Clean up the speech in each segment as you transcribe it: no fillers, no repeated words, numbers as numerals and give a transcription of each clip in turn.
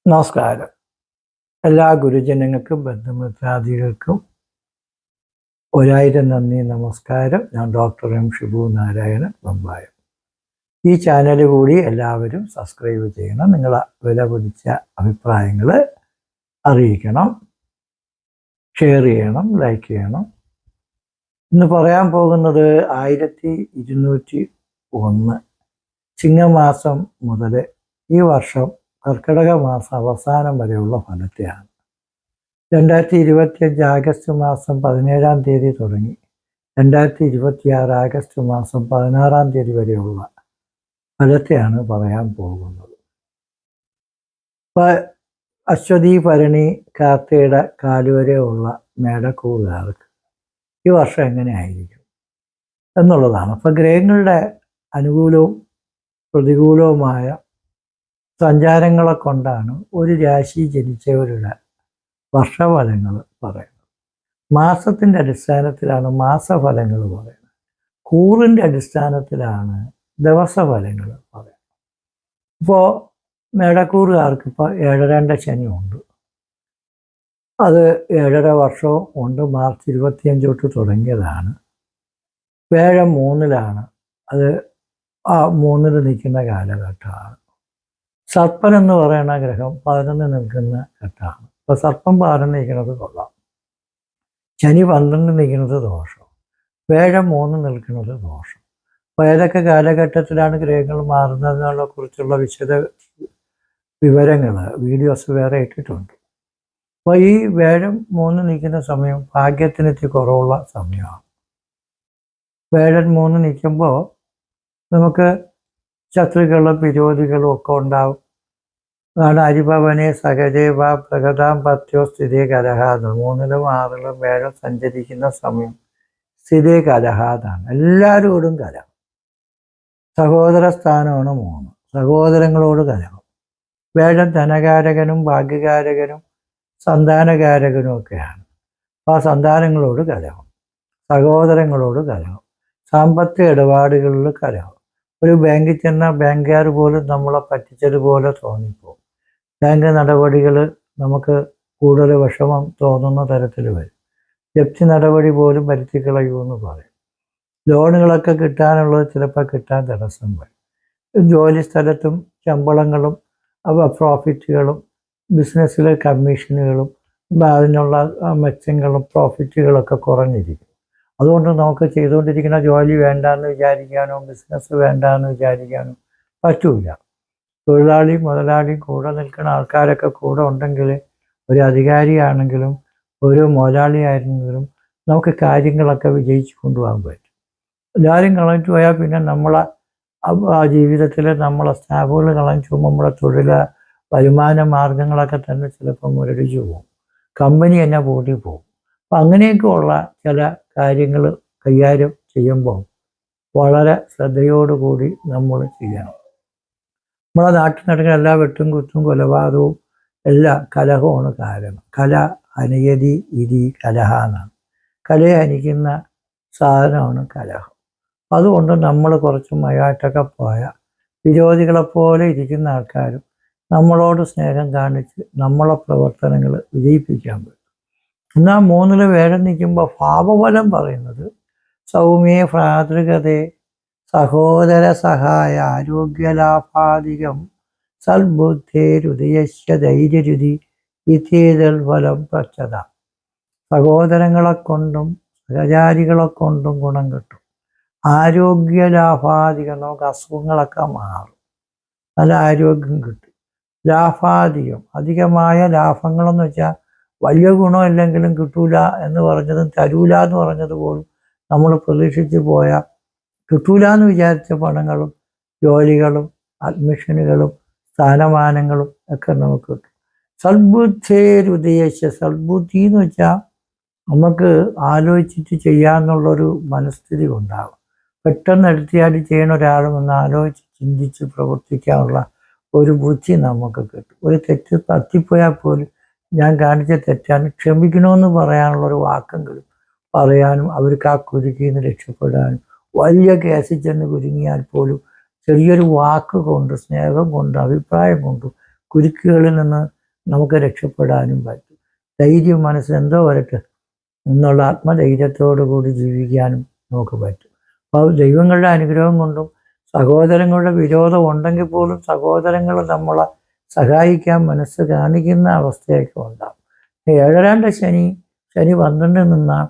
നമസ്കാരം. എല്ലാ ഗുരുജനങ്ങൾക്കും ബന്ധുമിത്രാദികൾക്കും ഒരായിരം നന്ദി, നമസ്കാരം. ഞാൻ ഡോക്ടർ എം ഷിബു നാരായണൻ, ബൊമ്പായം. ഈ ചാനൽ കൂടി എല്ലാവരും സബ്സ്ക്രൈബ് ചെയ്യണം. നിങ്ങളെ വില പിടിച്ച അഭിപ്രായങ്ങൾ അറിയിക്കണം, ഷെയർ ചെയ്യണം, ലൈക്ക് ചെയ്യണം. ഇന്ന് പറയാൻ പോകുന്നത് 1201 ചിങ്ങമാസം മുതൽ ഈ വർഷം കർക്കിടക മാസം അവസാനം വരെയുള്ള ഫലത്തെയാണ്. 2025 ആഗസ്റ്റ് മാസം 17-ാം തീയതി തുടങ്ങി 2026 ആഗസ്റ്റ് മാസം 16-ാം തീയതി വരെയുള്ള ഫലത്തെയാണ് പറയാൻ പോകുന്നത്. അശ്വതി, ഭരണി, കാർത്തികയുടെ കാലുവരെയുള്ള മേടക്കൂറുകാർക്ക് ഈ വർഷം എങ്ങനെയായിരിക്കും എന്നുള്ളതാണ്. അപ്പം ഗ്രഹങ്ങളുടെ അനുകൂലവും പ്രതികൂലവുമായ സഞ്ചാരങ്ങളെ കൊണ്ടാണ് ഒരു രാശി ജനിച്ചവരുടെ വർഷഫലങ്ങൾ പറയുന്നത്. മാസത്തിൻ്റെ അടിസ്ഥാനത്തിലാണ് മാസഫലങ്ങൾ പറയുന്നത്. കൂറിൻ്റെ അടിസ്ഥാനത്തിലാണ് ദിവസഫലങ്ങൾ പറയുന്നത്. ഇപ്പോൾ മേടക്കൂറുകാർക്ക് ഇപ്പോൾ 7.5 ശനിയുണ്ട്. അത് 7.5 വർഷവും ഉണ്ട്. മാർച്ച് 25 തൊട്ട് തുടങ്ങിയതാണ്. വേഴം 3-ലാണ്. അത് 3-ൽ നിൽക്കുന്ന കാലഘട്ടമാണ്. സർപ്പൻ എന്ന് പറയുന്ന ഗ്രഹം 11 നിൽക്കുന്ന ഘട്ടമാണ്. അപ്പോൾ സർപ്പം 11 നിൽക്കുന്നത് കൊള്ളാം. ശനി 12 നിൽക്കുന്നത് ദോഷം. വേഴം 3 നിൽക്കുന്നത് ദോഷം. അപ്പോൾ ഏതൊക്കെ കാലഘട്ടത്തിലാണ് ഗ്രഹങ്ങൾ മാറുന്നതിനെ കുറിച്ചുള്ള വിശദ വിവരങ്ങൾ വീഡിയോസ് വേറെ ഇട്ടിട്ടുണ്ട്. അപ്പോൾ ഈ വേഴം 3 നിൽക്കുന്ന സമയം ഭാഗ്യത്തിന് ഇത്തിരി കുറവുള്ള സമയമാണ്. വേഴം 3 നിൽക്കുമ്പോൾ നമുക്ക് ശത്രുക്കളും വിരോധികളും ഒക്കെ ഉണ്ടാവും. അതാണ് അരിഭവനെ സഹജേവ പ്രകൃതാം പത്യോ സ്ഥിതി കലഹാദം. 3-ലും 6-ലും വേഴം സഞ്ചരിക്കുന്ന സമയം സ്ഥിതി കലഹാദാണ്. എല്ലാവരോടും കലഹം. സഹോദര സ്ഥാനമാണ് 3. സഹോദരങ്ങളോട് കലഹം. വേഴം ധനകാരകനും ഭാഗ്യകാരകനും സന്താനകാരകനും ഒക്കെയാണ്. അപ്പോൾ ആ സന്താനങ്ങളോട് കലഹം, സഹോദരങ്ങളോട് കലഹം, സാമ്പത്തിക ഇടപാടുകളിൽ കലഹം. ഒരു ബാങ്കിൽ ചെന്നാൽ ബാങ്കുകാർ പോലും നമ്മളെ പറ്റിച്ചതുപോലെ തോന്നിപ്പോകും. ബാങ്ക് നടപടികൾ നമുക്ക് കൂടുതൽ വിഷമം തോന്നുന്ന തരത്തിൽ വരും. ജപ്തി നടപടി പോലും വരുത്തിക്കളയുമെന്ന് പറയും. ലോണുകളൊക്കെ കിട്ടാനുള്ളത് ചിലപ്പോൾ കിട്ടാൻ തടസ്സം വരും. ജോലി സ്ഥലത്തും ശമ്പളങ്ങളും പ്രോഫിറ്റുകളും ബിസിനസ്സിലെ കമ്മീഷനുകളും അതിനുള്ള മെച്ചങ്ങളും പ്രോഫിറ്റുകളൊക്കെ കുറഞ്ഞിരിക്കും. അതുകൊണ്ട് നമുക്ക് ചെയ്തുകൊണ്ടിരിക്കുന്ന ജോലി വേണ്ടാന്ന് വിചാരിക്കാനോ ബിസിനസ് വേണ്ടാന്ന് വിചാരിക്കാനോ പറ്റൂല. തൊഴിലാളി മുതലാളി കൂടെ നിൽക്കുന്ന ആൾക്കാരൊക്കെ കൂടെ ഉണ്ടെങ്കിൽ ഒരു അധികാരിയാണെങ്കിലും ഒരു മുതലാളി ആയിരുന്നെങ്കിലും നമുക്ക് കാര്യങ്ങളൊക്കെ വിജയിച്ചു കൊണ്ടുപോകാൻ പറ്റും. എല്ലാവരും കളഞ്ഞു പോയാൽ പിന്നെ നമ്മളെ ആ ജീവിതത്തിൽ നമ്മളെ സ്റ്റാഫുകൾ കളഞ്ഞു പോകുമ്പോൾ നമ്മുടെ വരുമാന മാർഗങ്ങളൊക്കെ തന്നെ ചിലപ്പോൾ മുരടിച്ചു പോകും. കമ്പനി തന്നെ പൂട്ടി പോകും. അപ്പം അങ്ങനെയൊക്കെയുള്ള ചില കാര്യങ്ങൾ കൈകാര്യം ചെയ്യുമ്പോൾ വളരെ ശ്രദ്ധയോടുകൂടി നമ്മൾ ചെയ്യണം. നമ്മളെ നാട്ടിൽ നടക്കുന്ന എല്ലാ വെട്ടും കുത്തും കൊലപാതകവും എല്ലാ കലഹമാണ് കാരണം. കല അനയതി ഇരി കലഹ എന്നാണ്. കലയെ ഹനിക്കുന്ന സാധനമാണ് കലഹം. അതുകൊണ്ട് നമ്മൾ കുറച്ച് മയായിട്ടൊക്കെ പോയ വിരോധികളെപ്പോലെ ഇരിക്കുന്ന ആൾക്കാരും നമ്മളോട് സ്നേഹം കാണിച്ച് നമ്മളെ പ്രവർത്തനങ്ങൾ വിജയിപ്പിക്കാൻ പറ്റും. എന്നാൽ 3-ൽ വേഴം നിൽക്കുമ്പോൾ ഭാവഫലം പറയുന്നത് സൗമ്യേ ഭ്രാതൃകതേ സഹോദര സഹായ ആരോഗ്യലാഭാധികം സൽബുദ്ധേരുദയശ്യ ധൈര്യരുതി ഇതേതൽ ഫലം പ്രച്ചത. സഹോദരങ്ങളെ കൊണ്ടും സഹചാരികളെ കൊണ്ടും ഗുണം കിട്ടും. ആരോഗ്യലാഭാധികം, നമുക്ക് അസുഖങ്ങളൊക്കെ മാറും. നല്ല ആരോഗ്യം കിട്ടും. ലാഭാധികം, അധികമായ ലാഭങ്ങളെന്ന് വെച്ചാൽ വലിയ ഗുണമില്ലെങ്കിലും കിട്ടൂല എന്ന് പറഞ്ഞതും തരൂല എന്ന് പറഞ്ഞതുപോലും നമ്മൾ പ്രതീക്ഷിച്ച് പോയാൽ കിട്ടൂല എന്ന് വിചാരിച്ച പണങ്ങളും ജോലികളും അഡ്മിഷനുകളും സ്ഥാനമാനങ്ങളും ഒക്കെ നമുക്ക് കിട്ടും. സൽബുദ്ധേരുദയശ്യ, സൽബുദ്ധി എന്ന് വെച്ചാൽ നമുക്ക് ആലോചിച്ചിട്ട് ചെയ്യാമെന്നുള്ളൊരു മനസ്ഥിതി ഉണ്ടാകും. പെട്ടെന്ന് എടുത്തിയാടി ചെയ്യണ ഒരാളും ഒന്ന് ആലോചിച്ച് ചിന്തിച്ച് പ്രവർത്തിക്കാനുള്ള ഒരു ബുദ്ധി നമുക്ക് കിട്ടും. ഒരു തെറ്റ് പറ്റിപ്പോയാൽ പോലും ഞാൻ കാണിച്ച തെറ്റാണ്, ക്ഷമിക്കണമെന്ന് പറയാനുള്ളൊരു വാക്കെങ്കിലും പറയാനും അവർക്ക് ആ കുരുക്കിൽ നിന്ന് രക്ഷപ്പെടാനും, വലിയ കേസിൽ ചെന്ന് കുരുങ്ങിയാൽ പോലും ചെറിയൊരു വാക്ക് കൊണ്ട്, സ്നേഹം കൊണ്ട്, അഭിപ്രായം കൊണ്ട് കുരുക്കുകളിൽ നിന്ന് നമുക്ക് രക്ഷപ്പെടാനും പറ്റും. ധൈര്യം മനസ്സിൽ എന്തോ വരട്ടെ എന്നുള്ള ആത്മധൈര്യത്തോടു കൂടി ജീവിക്കാനും നമുക്ക് പറ്റും. അപ്പോൾ ദൈവങ്ങളുടെ അനുഗ്രഹം കൊണ്ടും സഹോദരങ്ങളുടെ വിരോധം ഉണ്ടെങ്കിൽ പോലും സഹോദരങ്ങൾ നമ്മളെ സഹായിക്കാൻ മനസ്സ് കാണിക്കുന്ന അവസ്ഥയൊക്കെ ഉണ്ടാകും. ഏഴരാണ്ട ശനി 12 നിന്നാൽ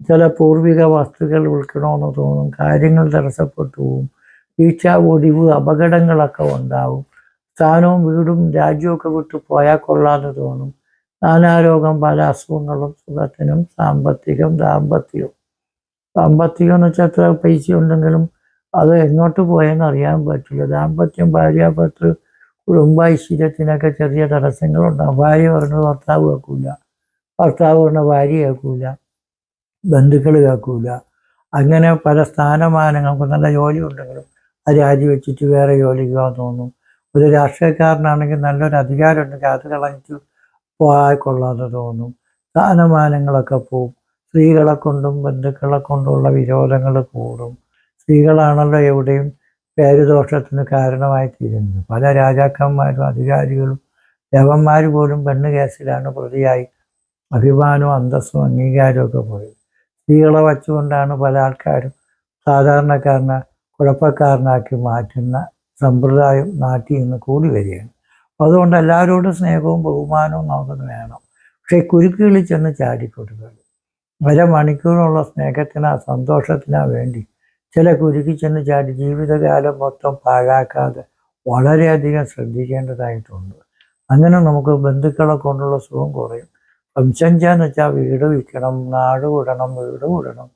ചില പൂർവിക വസ്തുക്കൾ വിൽക്കണമെന്ന് തോന്നും, കാര്യങ്ങൾ തടസ്സപ്പെട്ടു പോവും, വീഴ്ച ഒടിവ് അപകടങ്ങളൊക്കെ ഉണ്ടാവും, സ്ഥാനവും വീടും രാജ്യമൊക്കെ വിട്ടു പോയാൽ കൊള്ളാമെന്ന് തോന്നും, നാനാരോഗം പല അസുഖങ്ങളും, സുഖത്തിനും ദാമ്പത്യം എന്ന് വെച്ചാൽ എത്ര പൈസ ഉണ്ടെങ്കിലും അത് എങ്ങോട്ട് പോയെന്ന് അറിയാൻ പറ്റില്ല. ദാമ്പത്യം, ഭാര്യാഭർത്തൃ, കുടുംബൈശ്വര്യത്തിനൊക്കെ ചെറിയ തടസ്സങ്ങളുണ്ടാകും. ഭാര്യ പറഞ്ഞത് ഭർത്താവ് കേൾക്കൂല, ഭർത്താവ് പറഞ്ഞ ഭാര്യ കേൾക്കൂല, ബന്ധുക്കൾ കേൾക്കൂല. അങ്ങനെ പല സ്ഥാനമാനങ്ങൾക്ക് നല്ല ജോലി ഉണ്ടെങ്കിലും അത് രാജിവെച്ചിട്ട് വേറെ ജോലിക്ക് പോകാൻ തോന്നും. ഒരു രാഷ്ട്രീയക്കാരനാണെങ്കിൽ നല്ലൊരു അധികാരം ഉണ്ടെങ്കിൽ അത് കളഞ്ഞിട്ട് പോയാൽ കൊള്ളാതെ തോന്നും. സ്ഥാനമാനങ്ങളൊക്കെ പോവും. സ്ത്രീകളെ കൊണ്ടും ബന്ധുക്കളെ കൊണ്ടുള്ള വിരോധങ്ങൾ കൂടും. സ്ത്രീകളാണല്ലോ എവിടെയും പേരുദോഷത്തിന് കാരണമായി തീരുന്നത്. പല രാജാക്കന്മാരും അധികാരികളും ദേവന്മാർ പോലും പെണ്ണ് കേസിലാണ് പ്രതിയായി അഭിമാനവും അന്തസ്സും അംഗീകാരമൊക്കെ പോയത്. സ്ത്രീകളെ വച്ചുകൊണ്ടാണ് പല ആൾക്കാരും സാധാരണക്കാരനെ കുഴപ്പക്കാരനാക്കി മാറ്റുന്ന സമ്പ്രദായം നാട്ടിൽ നിന്ന് കൂടി വരികയാണ്. അതുകൊണ്ട് എല്ലാവരോടും സ്നേഹവും ബഹുമാനവും നമുക്ക് വേണം. പക്ഷേ കുരുക്കുകളിൽ ചെന്ന് ചാടിക്കൊടുക്കരുത്. അരമണിക്കൂറുള്ള സ്നേഹത്തിനാ സന്തോഷത്തിനാ വേണ്ടി ചില കുരുക്കി ചെന്ന് ചാടി ജീവിതകാലം മൊത്തം പാഴാക്കാതെ വളരെയധികം ശ്രദ്ധിക്കേണ്ടതായിട്ടുണ്ട്. അങ്ങനെ നമുക്ക് ബന്ധുക്കളെ കൊണ്ടുള്ള സുഖം കുറയും. വംശഞ്ചാന്ന് വെച്ചാൽ വീട് വിൽക്കണം, നാട് വിടണം, വീട് വിടണം,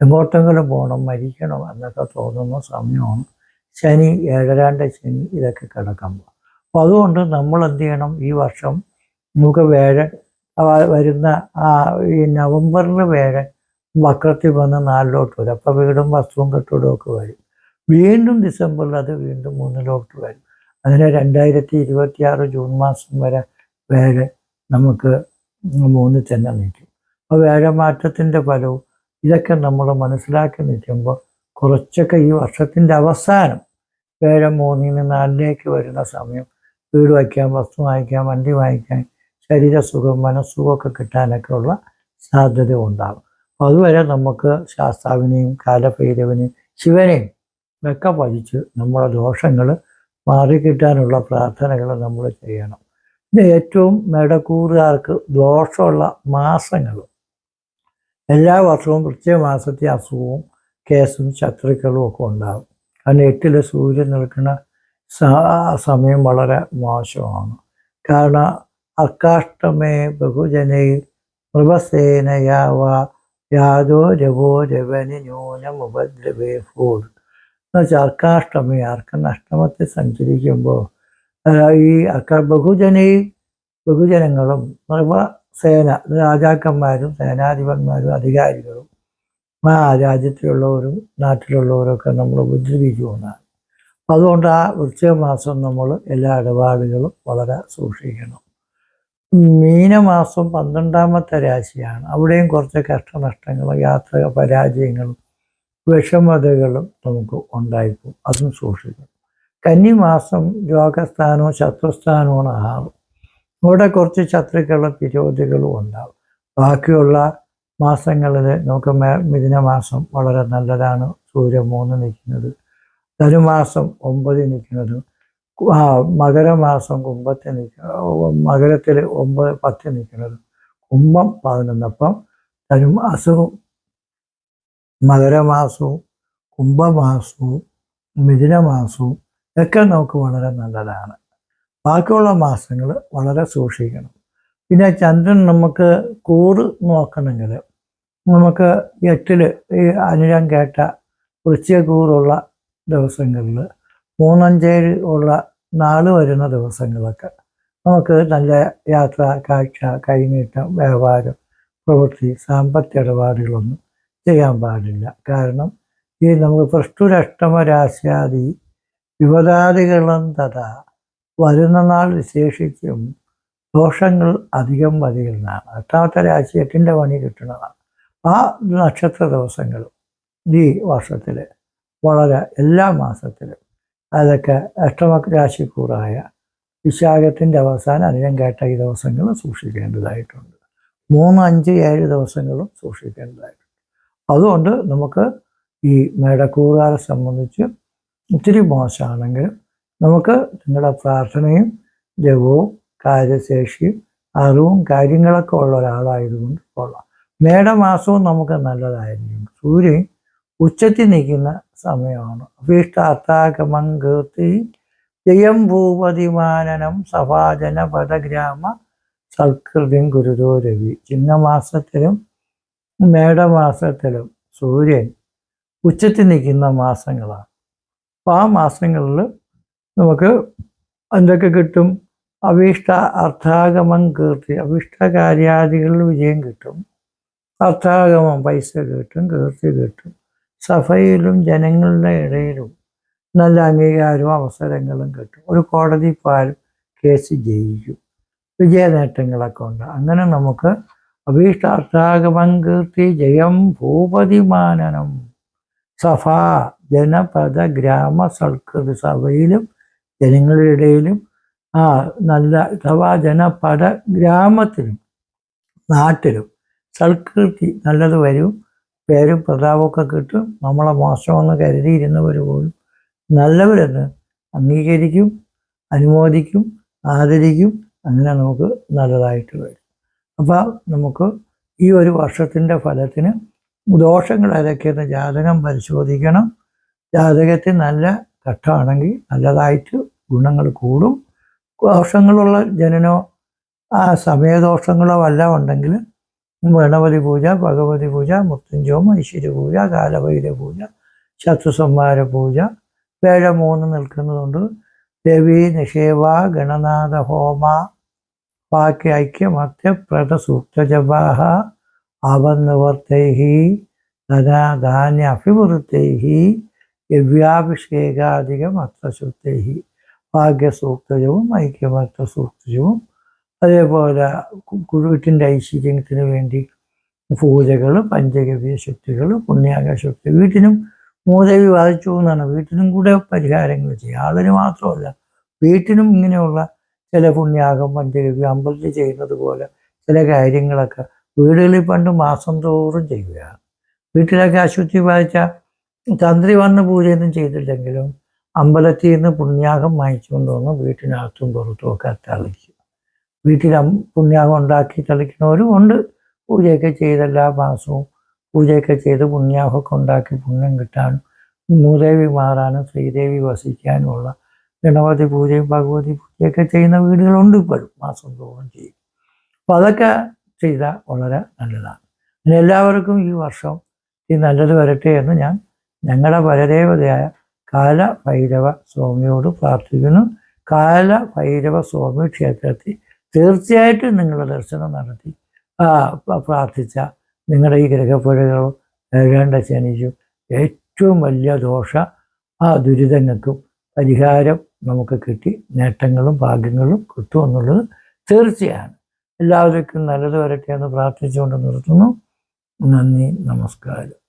എങ്ങോട്ടെങ്കിലും പോകണം, മരിക്കണം എന്നൊക്കെ തോന്നുന്ന സമയമാണ് ശനി, ഏഴരാണ്ട ശനി ഇതൊക്കെ കിടക്കുമ്പോൾ. അപ്പോൾ അതുകൊണ്ട് നമ്മൾ എന്ത് ചെയ്യണം, ഈ വർഷം നമുക്ക് വരുന്ന ഈ നവംബറിൽ വക്രത്തിൽ വന്ന് 4ലോട്ട് വരും. അപ്പോൾ വീടും വസ്തുവും കെട്ടിടമൊക്കെ വരും. വീണ്ടും ഡിസംബറിൽ അത് വീണ്ടും 3ലോട്ട് വരും. അങ്ങനെ 2026 ജൂൺ മാസം വരെ നമുക്ക് 3 തന്നെ നിൽക്കും. അപ്പോൾ മാറ്റത്തിൻ്റെ ഫലവും ഇതൊക്കെ നമ്മൾ മനസ്സിലാക്കി നിൽക്കുമ്പോൾ കുറച്ചൊക്കെ ഈ വർഷത്തിൻ്റെ അവസാനം 3 4 വരുന്ന സമയം വീട് വയ്ക്കാൻ, വസ്തു വാങ്ങിക്കാൻ, വണ്ടി വാങ്ങിക്കാൻ, ശരീരസുഖം മനസ്സുഖമൊക്കെ കിട്ടാനൊക്കെ ഉള്ള സാധ്യത ഉണ്ടാകും. അപ്പോൾ അതുവരെ നമുക്ക് ശാസ്താവിനെയും കാലഭൈരവനെയും ശിവനെയും ഒക്കെ ഭജിച്ച് നമ്മുടെ ദോഷങ്ങൾ മാറിക്കിട്ടാനുള്ള പ്രാർത്ഥനകൾ നമ്മൾ ചെയ്യണം. പിന്നെ ഏറ്റവും മേടക്കൂറുകാർക്ക് ദോഷമുള്ള മാസങ്ങൾ, എല്ലാ വർഷവും പ്രത്യേക മാസത്തെ അസുഖവും കേസും ശത്രുക്കളും ഒക്കെ ഉണ്ടാകും. കാരണം 8 സൂര്യൻ നിൽക്കുന്ന സമയം വളരെ മോശമാണ്. കാരണം അർക്കാഷ്ടമേ ബഹുജനൈ നൃപസേനയാവ യാതോ രവോ രവനി ന്യൂനമുപദ്രവേ ഫൂൾ എന്ന് വെച്ചാൽ അർക്കാഷ്ടമി, അർക്കൻ അഷ്ടമത്തിൽ സഞ്ചരിക്കുമ്പോൾ ഈ ബഹുജനങ്ങളും നൃപസേന, രാജാക്കന്മാരും സേനാധിപന്മാരും അധികാരികളും രാജ്യത്തിലുള്ളവരും നാട്ടിലുള്ളവരൊക്കെ നമ്മൾ ഉപദ്രവിക്കുമെന്നാണ്. അതുകൊണ്ട് ആ വൃശ്ചിക മാസം നമ്മൾ എല്ലാ ഇടപാടുകളും വളരെ സൂക്ഷിക്കണം. മീനമാസം 12ാമത്തെ രാശിയാണ്. അവിടെയും കുറച്ച് കഷ്ടനഷ്ടങ്ങളും യാത്ര പരാജയങ്ങളും വിഷമതകളും നമുക്ക് ഉണ്ടായിപ്പോകും. അതും സൂക്ഷിക്കണം. കന്നിമാസം രോഗസ്ഥാനവും ശത്രുസ്ഥാനവുമാണ് 6. ഇവിടെ കുറച്ച് ശത്രുക്കളും വിരോധികളും ഉണ്ടാകും. ബാക്കിയുള്ള മാസങ്ങളിൽ നമുക്ക് മിഥുനമാസം വളരെ നല്ലതാണ്. സൂര്യൻ 3 നിൽക്കുന്നത്, ധനുമാസം 9 നിൽക്കുന്നത്, മകരമാസം കുംഭത്തിൽ മകരത്തിൽ 9 10 നിൽക്കുന്നത്, കുംഭം 11. അപ്പം ധനുമാസവും മകരമാസവും കുംഭമാസവും മിഥുനമാസവും ഒക്കെ നമുക്ക് വളരെ നല്ലതാണ്. ബാക്കിയുള്ള മാസങ്ങൾ വളരെ സൂക്ഷിക്കണം. പിന്നെ ചന്ദ്രൻ നമുക്ക് കൂറ് നോക്കണമെങ്കിൽ നമുക്ക് 8 ഈ അനിഴം കേട്ട വൃശ്ചിക കൂറുള്ള ദിവസങ്ങളിൽ 3, 5 ഉള്ള നാൾ വരുന്ന ദിവസങ്ങളൊക്കെ നമുക്ക് നല്ല യാത്ര, കാഴ്ച, കൈനീട്ടം, വ്യാപാരം, പ്രവൃത്തി, സാമ്പത്തിക ഇടപാടുകളൊന്നും ചെയ്യാൻ പാടില്ല. കാരണം ഈ നമുക്ക് പൃഷ്ടുരഷ്ടമ രാശ്യാദി വിപദാദികളും തഥാ വരുന്ന നാൾ വിശേഷിച്ചും ദോഷങ്ങൾ അധികം വരുന്നതാണ്. 8ാമത്തെ രാശി 8ൻ്റെ പണി കിട്ടുന്നതാണ്. ആ നക്ഷത്ര ദിവസങ്ങൾ ഈ വർഷത്തിൽ വളരെ എല്ലാ മാസത്തിലും അതൊക്കെ അഷ്ടമ രാശിക്കൂറായ വിശാഖത്തിൻ്റെ അവസാനം അധികം കേട്ട ഈ ദിവസങ്ങൾ സൂക്ഷിക്കേണ്ടതായിട്ടുണ്ട്. 3, 5, 7 ദിവസങ്ങളും സൂക്ഷിക്കേണ്ടതായിട്ടുണ്ട്. അതുകൊണ്ട് നമുക്ക് ഈ മേടക്കൂറുകാരെ സംബന്ധിച്ച് ഒത്തിരി മോശമാണെങ്കിലും നമുക്ക് നിങ്ങളുടെ പ്രാർത്ഥനയും ജപവും കാര്യശേഷിയും അറിവും കാര്യങ്ങളൊക്കെ ഉള്ള ഒരാളായതുകൊണ്ട് കൊള്ളാം. മേടമാസവും നമുക്ക് നല്ലതായിരിക്കും. സൂര്യൻ ഉച്ചത്തിൽ നിൽക്കുന്ന സമയമാണ്. അഭീഷ്ടാർത്ഥാഗമം കീർത്തി ജയം ഭൂപതിമാനനം സഭാജന പദഗ്രാമ സൽകൃതിം ഗുരുതോ രവി. ചിങ്ങമാസത്തിലും മേടമാസത്തിലും സൂര്യൻ ഉച്ചത്തിൽ നിൽക്കുന്ന മാസങ്ങളാണ്. അപ്പോൾ ആ മാസങ്ങളിൽ നമുക്ക് എന്തൊക്കെ കിട്ടും? അഭീഷ്ട അർത്ഥാഗമം കീർത്തി, അഭീഷ്ടകാര്യാദികളിൽ വിജയം കിട്ടും. അർത്ഥാഗമം പൈസ കിട്ടും, കീർത്തി കിട്ടും. സഭയിലും ജനങ്ങളുടെ ഇടയിലും നല്ല അംഗീകാരവും അവസരങ്ങളും കിട്ടും. ഒരു കോടതി പോയാലും കേസ് ജയിക്കും. വിജയ നേട്ടങ്ങളൊക്കെ ഉണ്ട്. അങ്ങനെ നമുക്ക് അഭീഷ്ടാർത്ഥാഗമം കീർത്തി ജയം ഭൂപതിമാനനം സഭ ജനപദ ഗ്രാമ സൽകൃതി. സഭയിലും ജനങ്ങളുടെ ഇടയിലും നല്ല സഭാ ജനപദ ഗ്രാമത്തിലും നാട്ടിലും സൽകീർത്തി നല്ലത് വരും. പേരും പ്രതാപമൊക്കെ കിട്ടും. നമ്മളെ മോശമെന്ന് കരുതിയിരുന്നവർ പോലും നല്ലവരെന്ന് അംഗീകരിക്കും, അനുമോദിക്കും, ആദരിക്കും. അങ്ങനെ നമുക്ക് നല്ലതായിട്ട് വരും. അപ്പോൾ നമുക്ക് ഈ ഒരു വർഷത്തിൻ്റെ ഫലത്തിന് ദോഷങ്ങൾ ഏതൊക്കെയെന്ന് ജാതകം പരിശോധിക്കണം. ജാതകത്തിൽ നല്ല ഘട്ടമാണെങ്കിൽ നല്ലതായിട്ട് ഗുണങ്ങൾ കൂടും. ദോഷങ്ങളുള്ള ജനനോ സമയദോഷങ്ങളോ വല്ല ഉണ്ടെങ്കിൽ ഗണപതി പൂജ, ഭഗവതി പൂജ, മൃത്യുഞ്ജോമം, ഐശ്വര്യ പൂജ, കാലഭൈരവ പൂജ, ശത്രുസംഹാര പൂജ, വേഴ 3 നിൽക്കുന്നതുകൊണ്ട് ദേവി നിഷേവ ഗണനാഥ ഹോമ വാക്യ ഐക്യമത്യപ്രത സൂക്തജപാഹ ആവന്നിവർത്തൈഹി ധനാധാന്യ അഭിവൃത്തൈഹി ദിവ്യാഭിഷേകാധികം അർത്ഥശുദ്ധൈഹി ഭാഗ്യസൂക്തജവും ഐക്യമർത്ഥ സൂക്തജവും. അതേപോലെ വീട്ടിൻ്റെ ഐശ്വര്യത്തിന് വേണ്ടി പൂജകൾ, പഞ്ചഗവ്യ ശക്തികൾ, പുണ്യാഗ ശക്തി. വീട്ടിനും മൂദേവി വാദിച്ചു എന്നാണ്. വീട്ടിനും കൂടെ പരിഹാരങ്ങൾ ചെയ്യുക. ആളിന് മാത്രമല്ല, വീട്ടിനും ഇങ്ങനെയുള്ള ചില പുണ്യാഗം, പഞ്ചഗവ്യം അമ്പലത്തിൽ ചെയ്യുന്നത് പോലെ ചില കാര്യങ്ങളൊക്കെ വീടുകളിൽ പണ്ട് മാസം തോറും ചെയ്യുകയാണ്. വീട്ടിലൊക്കെ അശുദ്ധി ബാധിച്ച തന്ത്രി വന്ന് പൂജയൊന്നും ചെയ്തില്ലെങ്കിലും അമ്പലത്തിൽ നിന്ന് പുണ്യാഗം വാങ്ങിച്ചുകൊണ്ട് വന്ന് വീട്ടിനകത്തും പുറത്തും ഒക്കെ തളിക്കും. വീട്ടിൽ പുണ്യാഗം ഉണ്ടാക്കി തളിക്കുന്നവരും ഉണ്ട്. പൂജയൊക്കെ ചെയ്ത് എല്ലാ മാസവും പൂജയൊക്കെ ചെയ്ത് പുണ്യാഗമൊക്കെ ഉണ്ടാക്കി പുണ്യം കിട്ടാനും മൂദേവി മാറാനും ശ്രീദേവി വസിക്കാനുമുള്ള ഗണപതി പൂജയും ഭഗവതി പൂജയൊക്കെ ചെയ്യുന്ന വീടുകളുണ്ട്. ഇപ്പോഴും മാസം തോറും ചെയ്യും. അപ്പോൾ അതൊക്കെ ചെയ്താൽ വളരെ നല്ലതാണ്. അങ്ങനെ എല്ലാവർക്കും ഈ വർഷം ഈ നല്ലത് വരട്ടെ എന്ന് ഞാൻ ഞങ്ങളുടെ പരദേവതയായ കാലഭൈരവ സ്വാമിയോട് പ്രാർത്ഥിക്കുന്നു. കാലഭൈരവ സ്വാമി ക്ഷേത്രത്തിൽ തീർച്ചയായിട്ടും നിങ്ങളുടെ ദർശനം നടത്തി പ്രാർത്ഥിച്ച നിങ്ങളുടെ ഈ ഗ്രഹപ്പുഴകളും വേണ്ട ശനിക്കും ഏറ്റവും വലിയ ദുരിതങ്ങൾക്കും പരിഹാരം നമുക്ക് കിട്ടി നേട്ടങ്ങളും ഭാഗ്യങ്ങളും കിട്ടുമെന്നുള്ളത് തീർച്ചയാണ്. എല്ലാവർക്കും നല്ലത് വരട്ടെ എന്ന് പ്രാർത്ഥിച്ചുകൊണ്ട് നിർത്തുന്നു. നന്ദി, നമസ്കാരം.